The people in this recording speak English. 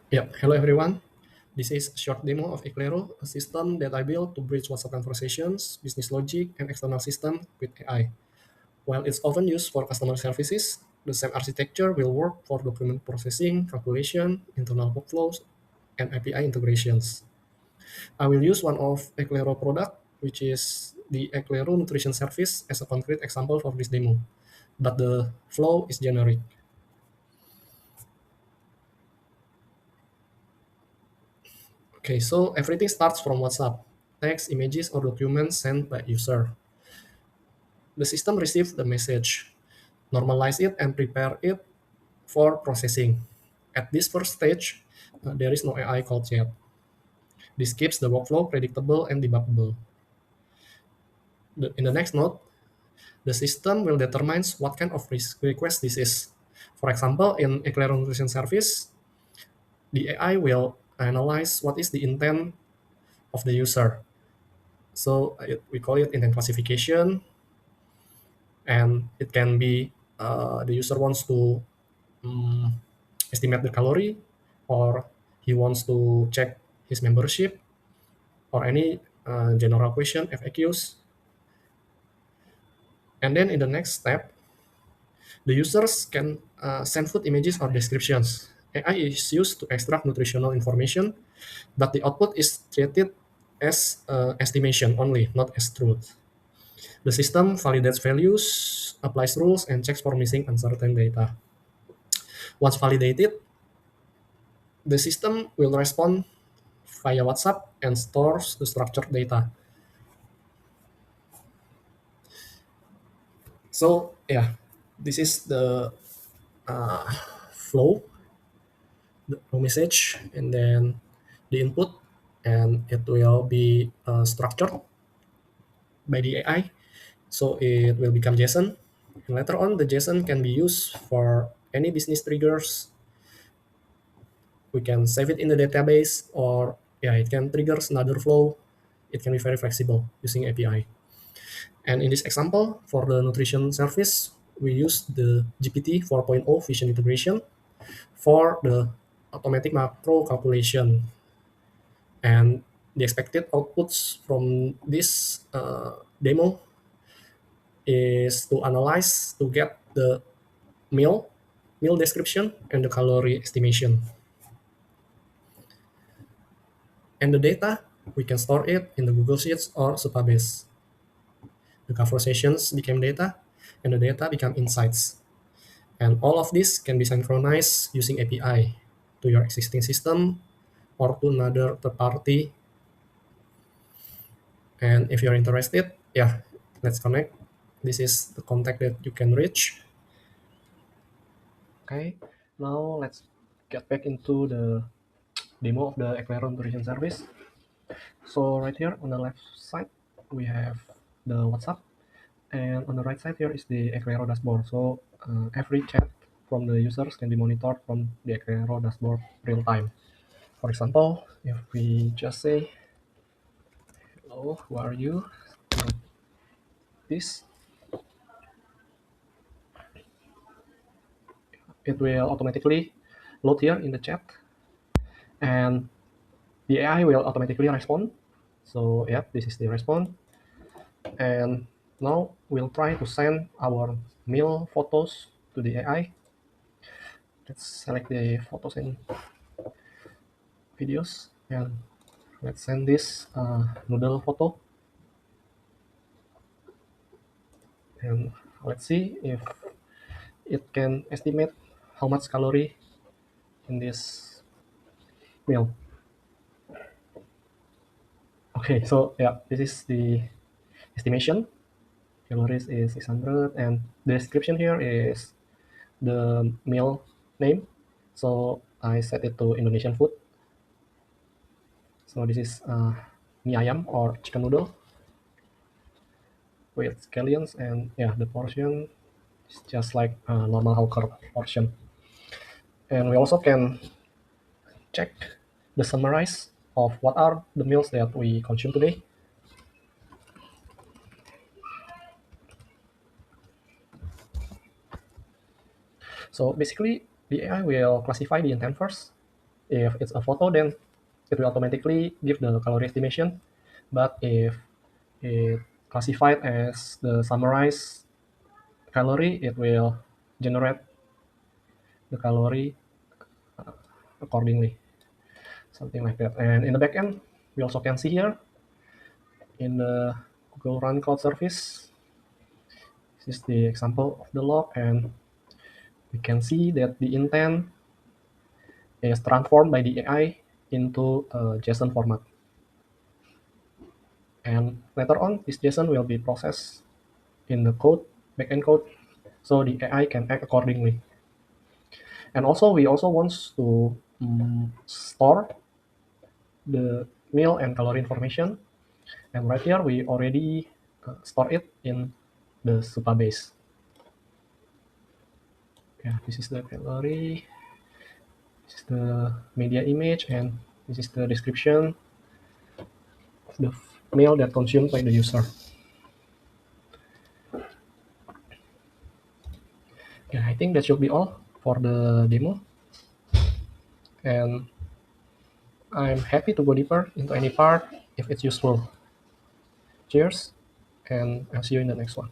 Yep, hello everyone. This is a short demo of Eclairo, a system that I built to bridge WhatsApp conversations, business logic, and external system with AI. While it's often used for customer services, the same architecture will work for document processing, calculation, internal workflows, and API integrations. I will use one of Eclairo product, which is the Eclairo Nutrition Service as a concrete example for this demo, but the flow is generic. Okay, so everything starts from WhatsApp, text, images, or documents sent by user. The system receives the message, normalize it, and prepare it for processing. At this first stage, there is no AI called yet. This keeps the workflow predictable and debuggable. In the next node, the system will determine what kind of request this is. For example, in Eclair Nutrition Service, the AI will analyze what is the intent of the user. So we call it intent classification, and it can be the user wants to um, estimate the calorie, or he wants to check his membership, or any general question FAQs. And then in the next step, the users can send food images or descriptions. AI is used to extract nutritional information, but the output is treated as estimation only, not as truth. The system validates values, applies rules, and checks for missing uncertain data. Once validated, the system will respond via WhatsApp and stores the structured data. So yeah, this is the uh, flow, the flow message, and then the input, and it will be structured by the AI. So it will become JSON. And later on, the JSON can be used for any business triggers. We can save it in the database, or yeah, it can trigger another flow. It can be very flexible using API. And in this example, for the nutrition service, we use the GPT 4.0 vision integration for the automatic macro calculation. And the expected outputs from this demo is to analyze to get the meal, meal description, and the calorie estimation. And the data, we can store it in the Google Sheets or Supabase. The conversations became data, and the data become insights. And all of this can be synchronized using API to your existing system or to another third party. And if you're interested, yeah, let's connect. This is the contact that you can reach. Okay, now let's get back into the demo of the Eclairon Tourism Service. So right here on the left side, we have the WhatsApp, and on the right side here is the Eclairo dashboard. So every chat from the users can be monitored from the Eclairo dashboard real time. For example, if we just say, hello, who are you? This, it will automatically load here in the chat, and the AI will automatically respond. So yeah, this is the response. And now we'll try to send our meal photos to the AI. Let's select the photos and videos, and let's send this noodle photo, and let's see if it can estimate how much calorie in this meal. Okay, so yeah, this is the estimation. Calories is 600, and the description here is the meal name. So I set it to Indonesian food. So this is mie ayam or chicken noodle with scallions, and yeah, the portion is just like a normal hawker portion. And we also can check the summarize of what are the meals that we consume today. So basically, the AI will classify the intent first, If it's a photo, then it will automatically give the calorie estimation. But if it classified as the summarized calorie, it will generate the calorie accordingly, something like that. And in the backend, we also can see here in the Google Run Cloud Service, this is the example of the log, and we can see that the intent is transformed by the AI into a JSON format. And later on, this JSON will be processed in the code, backend code, so the AI can act accordingly. And also, we also want to store the meal and calorie information. And right here, we already store it in the Supabase. Yeah, this is the calorie, this is the media image, and this is the description of the meal that consumed by the user. Yeah, I think that should be all for the demo. And I'm happy to go deeper into any part if it's useful. Cheers, and I'll see you in the next one.